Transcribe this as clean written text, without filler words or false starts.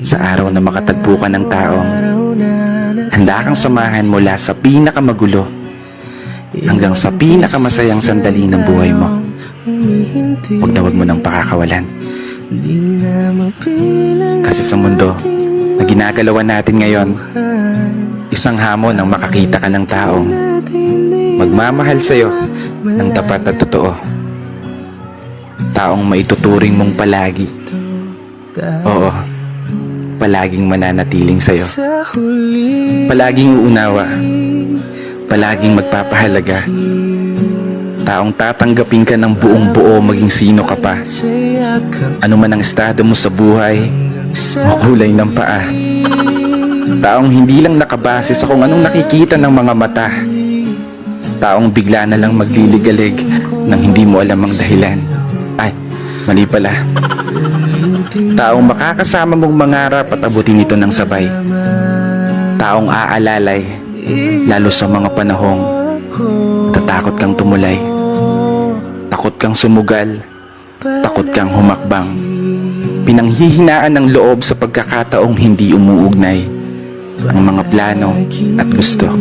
Sa araw na makatagpo ka ng taong handa kang samahan mula sa pinakamagulo hanggang sa pinakamasayang sandali ng buhay mo. Huwag mo nang pakakawalan. Kasi sa mundo na ginagalawan natin ngayon, isang hamon ang makakita ka ng taong magmamahal sa'yo ng tapat at totoo. Taong maituturing mong palagi. Oo, palaging mananatiling sa'yo. Palaging uunawa. Palaging magpapahalaga. Taong tatanggapin ka ng buong buo maging sino ka pa. Ano man ang estado mo sa buhay o kulay ng paa. Taong hindi lang nakabase sa kung anong nakikita ng mga mata. Taong bigla na lang magliligalig nang hindi mo alam ang dahilan. Ay, mali pala. Taong makakasama mong mangarap at abutin ito ng sabay. Taong aalalay, lalo sa mga panahong tatakot kang tumulay. Takot kang sumugal, takot kang humakbang. Pinanghihinaan ng loob sa pagkakataong hindi umuugnay ang mga plano at gusto.